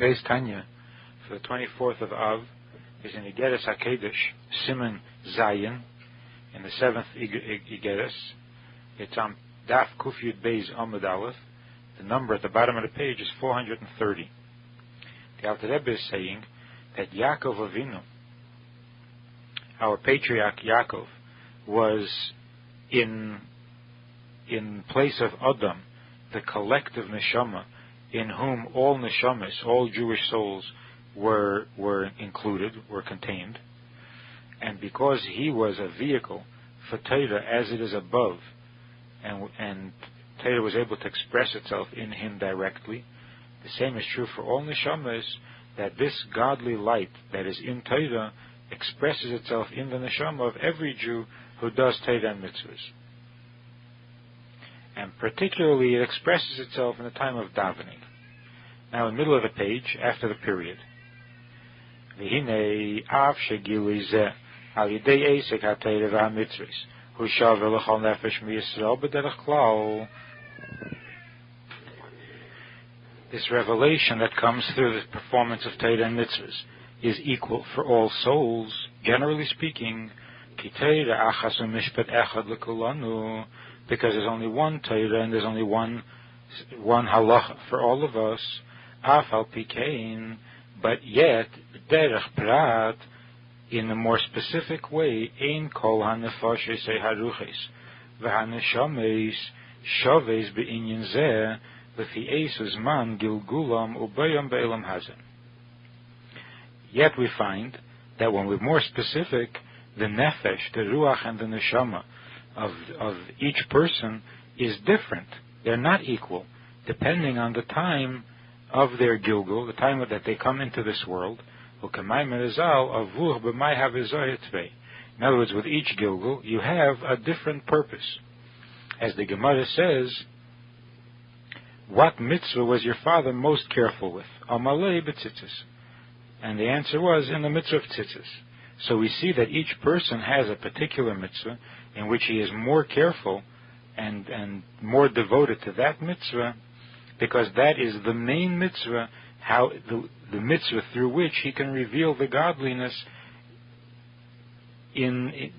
Today's Tanya for the 24th of Av is in Igeres HaKedesh, Siman Zayin, in the 7th Igeres. It's on Daf Kuf Yud Beis Amud Aleph. The number at the bottom of the page is 430. The Alter Rebbe is saying that Yaakov Avinu, our patriarch Yaakov, was in place of Adam, the collective neshama, in whom all neshamas, all Jewish souls, were included, were contained. And because he was a vehicle for Torah as it is above, and Torah was able to express itself in him directly, the same is true for all neshamas, that this godly light that is in Torah expresses itself in the neshama of every Jew who does Torah and mitzvahs. And particularly it expresses itself in the time of davening. Now in the middle of the page, after the period, V'hinei av shegilui zeh al yidei esek ha-Torah v'ha-mitzvahs hu shaveh l'chol nefesh mi-Yisrael b'derech klal. This revelation that comes through the performance of Torah and mitzvahs is equal for all souls, generally speaking, ki Torah achas u'mishpat echad l'kulanu, because there's only one Torah and there's only one halacha for all of us. Af al pikein, but yet derech prat, in a more specific way, ein kol hanefashes haruches v'haneshames shaves beinyan zeh lefi esus man gilgulam ubayam be'elam hazeh. Yet we find that when we're more specific, the nefesh, the ruach, and the neshama of each person is different. They're not equal, depending on the time of their gilgul, the time that they come into this world. In other words, with each gilgul, you have a different purpose. As the Gemara says, what mitzvah was your father most careful with? Amalei b'tzitzis. And the answer was in the mitzvah of tzitzis. So we see that each person has a particular mitzvah in which he is more careful and more devoted to that mitzvah, because that is the main mitzvah, how the mitzvah through which he can reveal the godliness in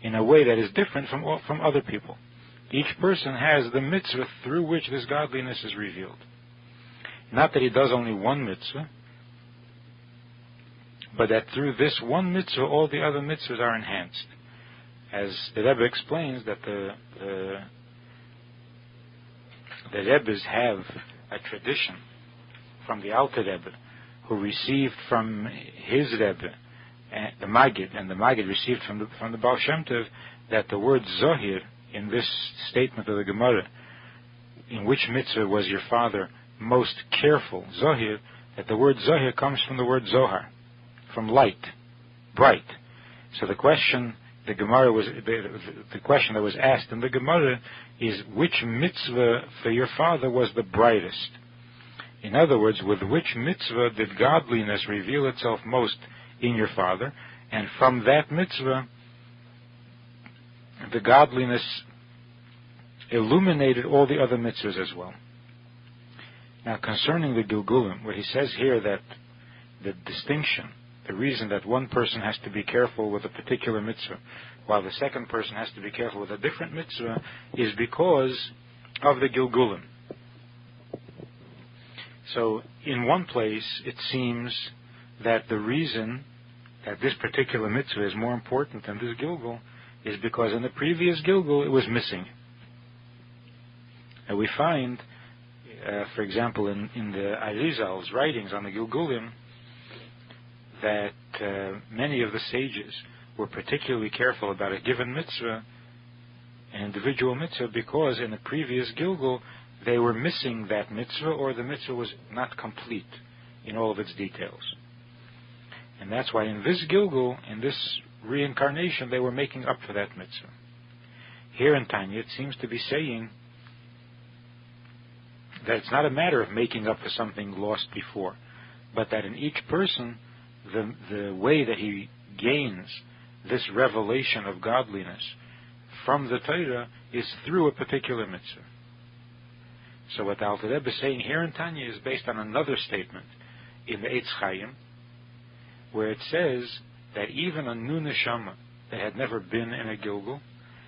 a way that is different from other people. Each person has the mitzvah through which this godliness is revealed. Not that he does only one mitzvah, but that through this one mitzvah all the other mitzvahs are enhanced. As the Rebbe explains, that the Rebbes have a tradition from the Alter Rebbe, who received from his Rebbe, the Maggid, and the Maggid received from the Baal Shem Tov, that the word Zohir in this statement of the Gemara, in which mitzvah was your father most careful, Zohir, that the word Zohir comes from the word Zohar, from light, bright. So the question the question that was asked in the Gemara is, which mitzvah for your father was the brightest? In other words, with which mitzvah did godliness reveal itself most in your father? And from that mitzvah, the godliness illuminated all the other mitzvahs as well. Now, concerning the Gilgulim, where he says here that the distinction, the reason that one person has to be careful with a particular mitzvah, while the second person has to be careful with a different mitzvah, is because of the Gilgulim. So, in one place, it seems that the reason that this particular mitzvah is more important than this Gilgul is because in the previous Gilgul it was missing. And we find, for example, in the Arizal's writings on the Gilgulim, that many of the sages were particularly careful about a given mitzvah, an individual mitzvah, because in the previous Gilgul they were missing that mitzvah, or the mitzvah was not complete in all of its details. And that's why in this Gilgul, in this reincarnation, they were making up for that mitzvah. Here in Tanya, it seems to be saying that it's not a matter of making up for something lost before, but that in each person, the way that he gains this revelation of godliness from the Torah is through a particular mitzvah. So what the Alter Rebbe is saying here in Tanya is based on another statement in the Eitz Chaim, where it says that even a new neshama that had never been in a Gilgul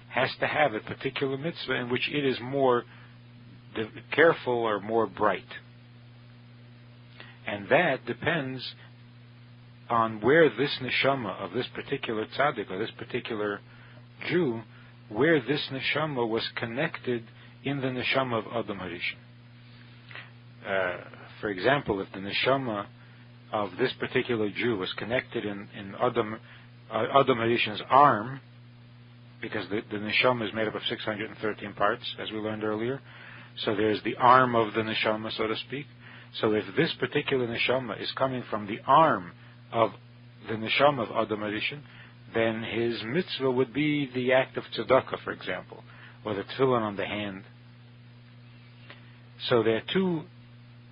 has to have a particular mitzvah in which it is more careful or more bright. And that depends on where this neshama of this particular tzaddik or this particular Jew, where this neshama was connected in the neshama of Adam Harishon. For example, if the neshama of this particular Jew was connected in Adam Harishon's arm, because the neshama is made up of 613 parts, as we learned earlier, so there's the arm of the neshama, so to speak. So if this particular neshama is coming from the arm of the neshama of Adam Harishon, then his mitzvah would be the act of tzedakah, for example, or the tefillin on the hand. So there are two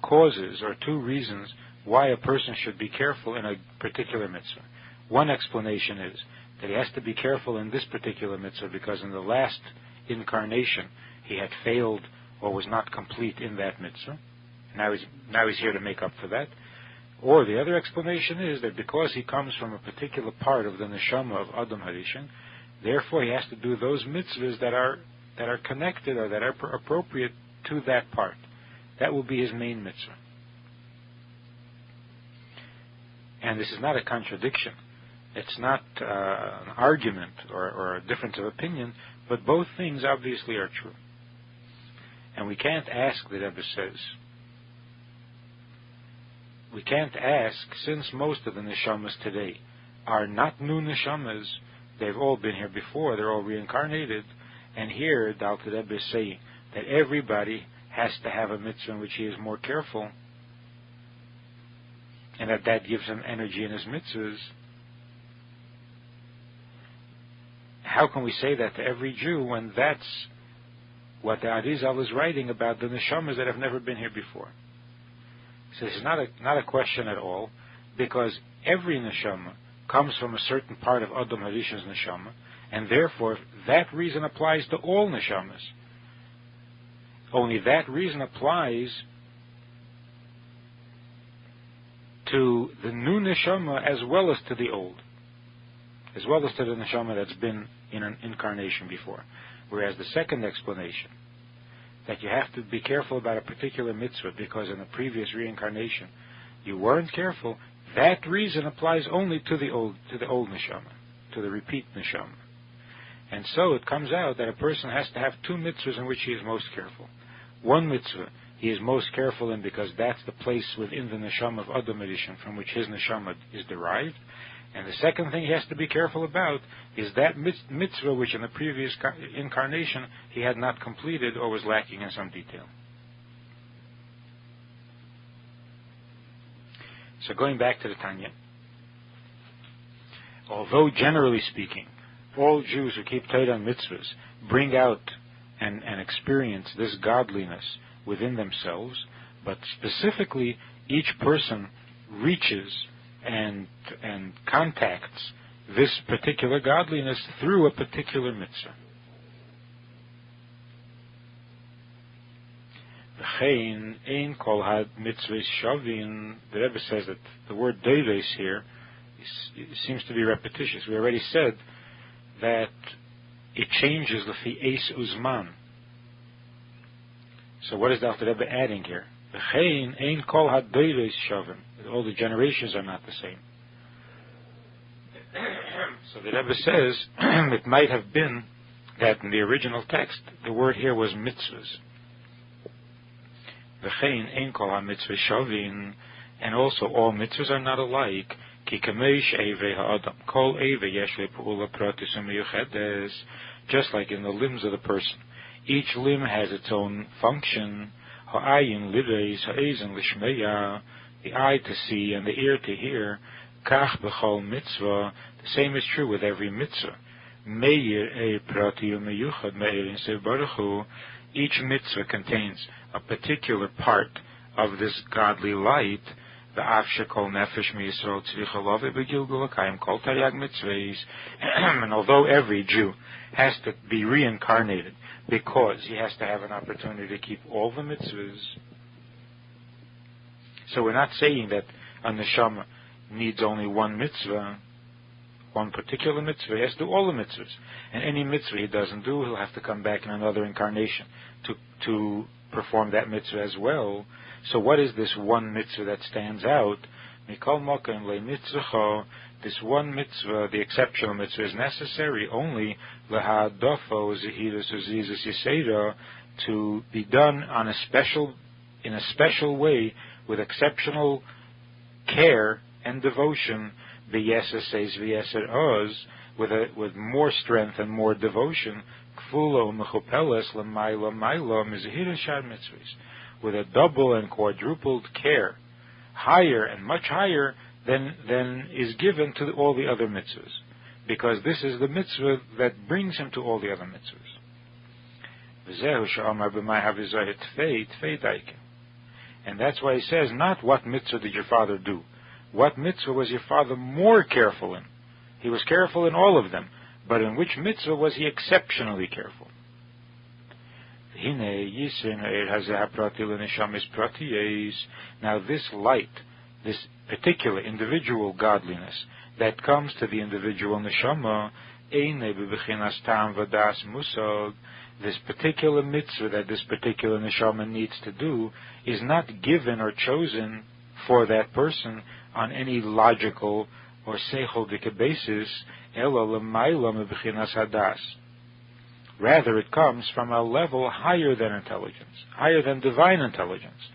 causes or two reasons why a person should be careful in a particular mitzvah. One explanation is that he has to be careful in this particular mitzvah because in the last incarnation he had failed or was not complete in that mitzvah. Now he's here to make up for that. Or the other explanation is that because he comes from a particular part of the neshama of Adam Harishon, therefore he has to do those mitzvahs that are connected or that are appropriate to that part. That will be his main mitzvah. And this is not a contradiction. It's not an argument or a difference of opinion, but both things obviously are true. And we can't ask, the Rebbe says, we can't ask, since most of the neshamas today are not new neshamas, they've all been here before, they're all reincarnated, and here the Alter Rebbe is saying that everybody has to have a mitzvah in which he is more careful, and that gives him energy in his mitzvahs. How can we say that to every Jew when that's what the Arizal is writing about the neshamas that have never been here before? So this is not a question at all, because every neshama comes from a certain part of Adam Harishon's neshama, and therefore that reason applies to all neshamas. Only that reason applies to the new neshama as well as to the old, as well as to the neshama that's been in an incarnation before. Whereas the second explanation, that you have to be careful about a particular mitzvah because in a previous reincarnation you weren't careful, that reason applies only to the old neshama, to the repeat neshama. And so it comes out that a person has to have two mitzvahs in which he is most careful. One mitzvah he is most careful in because that's the place within the neshama of Adam Harishon from which his neshama is derived. And the second thing he has to be careful about is that mitzvah which in the previous incarnation he had not completed or was lacking in some detail. So going back to the Tanya, although generally speaking, all Jews who keep Torah and mitzvahs bring out and experience this godliness within themselves, but specifically each person reaches and contacts this particular godliness through a particular mitzvah. The Rebbe says that the word deves here seems to be repetitious. We already said that it changes the eis uzman. So what is the Alter Rebbe adding here? All the generations are not the same. So the Rebbe says it might have been that in the original text the word here was mitzvahs. And also all mitzvahs are not alike. Just like in the limbs of the person, each limb has its own function. The eye to see and the ear to hear. The same is true with every mitzvah. Each mitzvah contains a particular part of this godly light, the Afshekol Nefesh Miyisrael Tzricha Love Begilgul Akayim Kol Taryag Mitzvahs. And although every Jew has to be reincarnated because he has to have an opportunity to keep all the mitzvahs, so we're not saying that a neshama needs only one mitzvah, one particular mitzvah. He has to do all the mitzvahs. And any mitzvah he doesn't do, he'll have to come back in another incarnation to perform that mitzvah as well. So what is this one mitzvah that stands out? Mikol Mokem Le Mitzvacho. This one mitzvah, the exceptional mitzvah, is necessary only Leha'adofo Zehirus Uzizus Yisera, to be done in a special way, with exceptional care and devotion, b'yeser v'yeser oz, with more strength and more devotion, kfulo mechupeles l'mayla mayla mizahira shar mitzvahs, with a double and quadrupled care, higher and much higher than is given to all the other mitzvahs, because this is the mitzvah that brings him to all the other mitzvahs. And that's why he says, not what mitzvah did your father do. What mitzvah was your father more careful in? He was careful in all of them, but in which mitzvah was he exceptionally careful? Now this light, this particular individual godliness that comes to the individual neshama, this particular mitzvah that this particular neshama needs to do is not given or chosen for that person on any logical or seicholdik basis, rather it comes from a level higher than intelligence, higher than divine intelligence.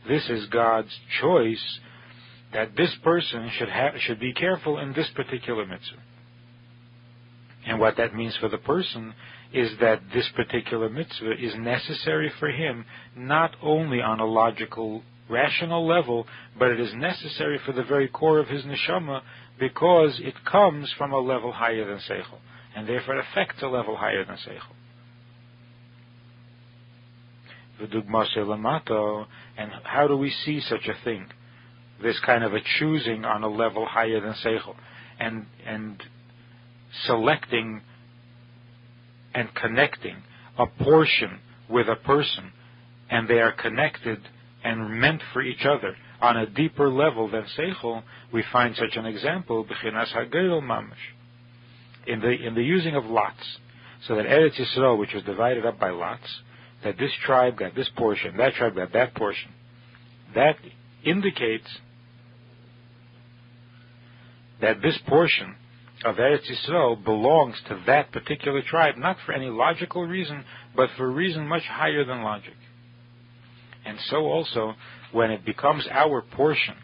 This is God's choice, that this person should be careful in this particular mitzvah. And what that means for the person is that this particular mitzvah is necessary for him, not only on a logical, rational level, but it is necessary for the very core of his neshama, because it comes from a level higher than seichel, and therefore it affects a level higher than seichel. And how do we see such a thing? This kind of a choosing on a level higher than seichel, and selecting and connecting a portion with a person, and they are connected and meant for each other on a deeper level than seichel. We find such an example b'chinas hageiral mamash in the using of lots, so that Eretz Yisrael, which was divided up by lots, that this tribe got this portion, that tribe got that portion. That indicates that this portion of Eretz Yisrael belongs to that particular tribe, not for any logical reason, but for a reason much higher than logic. And so also, when it becomes our portion,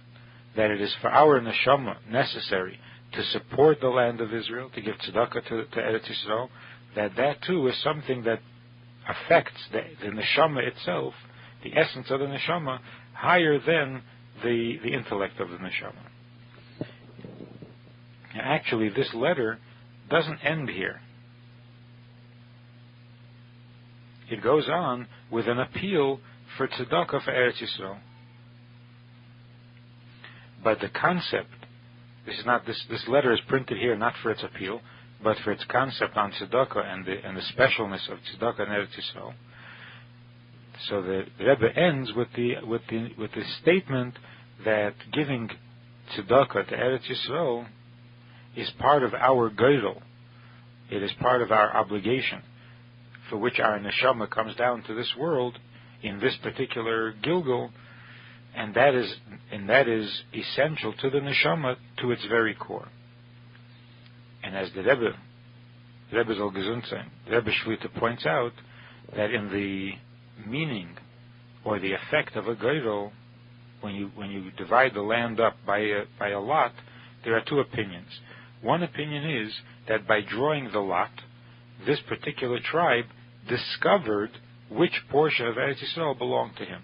that it is for our neshama necessary to support the land of Israel, to give tzedakah to Eretz Yisrael, that too is something that affects the neshama itself, the essence of the neshama, higher than the intellect of the neshama. Actually, this letter doesn't end here. It goes on with an appeal for tzedakah for Eretz Yisrael. But the concept, this letter is printed here not for its appeal, but for its concept on tzedakah and the specialness of tzedakah and Eretz Yisrael. So the Rebbe ends with the statement that giving tzedakah to Eretz Yisrael is part of our geirul. It is part of our obligation, for which our neshama comes down to this world in this particular Gilgul, and that is essential to the neshama, to its very core. And as the Rebbe Zal Gesundsein, Rebbe Shlita points out, that in the meaning or the effect of a geirul, when you divide the land up by a lot, there are two opinions. One opinion is that by drawing the lot, this particular tribe discovered which portion of Eretz Yisrael belonged to him.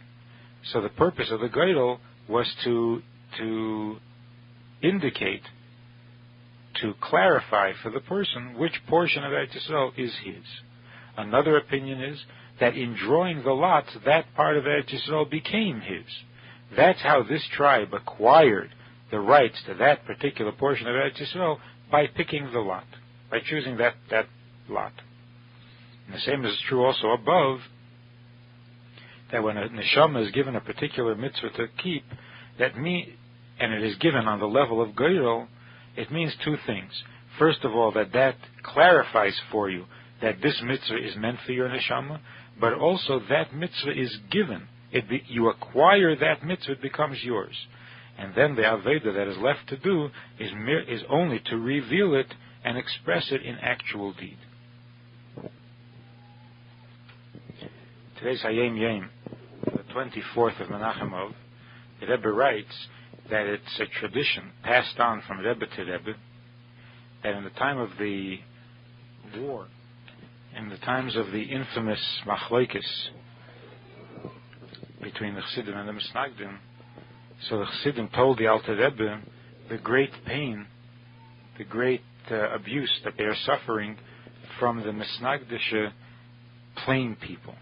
So the purpose of the geirul was to indicate, to clarify for the person which portion of Eretz Yisrael is his. Another opinion is that in drawing the lots, that part of Eretz Yisrael became his. That's how this tribe acquired the rights to that particular portion of Eretz Yisrael, by picking the lot, by choosing that lot. And the same is true also above, that when a neshama is given a particular mitzvah to keep, and it is given on the level of Geirel, it means two things. First of all, that clarifies for you that this mitzvah is meant for your neshama, but also that mitzvah is given. You acquire that mitzvah, it becomes yours. And then the Aveda that is left to do is only to reveal it and express it in actual deed. Today's Hayom Yom, the 24th of Menachem Av, the Rebbe writes that it's a tradition passed on from Rebbe to Rebbe, that in the time of the war, in the times of the infamous Machlokes between the Chassidim and the Misnagdim, so the Chassidim told the Alter Rebbe the great pain, the great abuse that they are suffering from the Misnagdische plain people.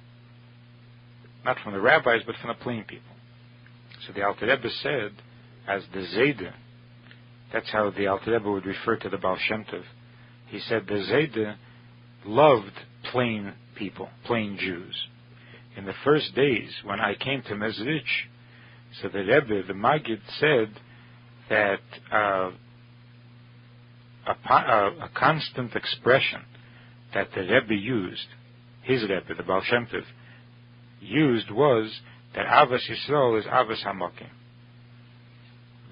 Not from the rabbis, but from the plain people. So the Alter Rebbe said, as the Zayde, that's how the Alter Rebbe would refer to the Baal Shem Tov. He said the Zayde loved plain people, plain Jews. In the first days, when I came to Mezrich, so the Rebbe, the Maggid, said that a constant expression that the Rebbe used, his Rebbe, the Baal Shem Tov, used was that Avas Yisrael is Avas Hamokim.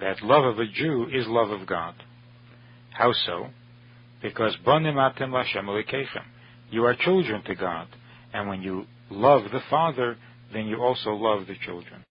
That love of a Jew is love of God. How so? Because Bonim Atem Lashem Elokeichem. You are children to God, and when you love the Father, then you also love the children.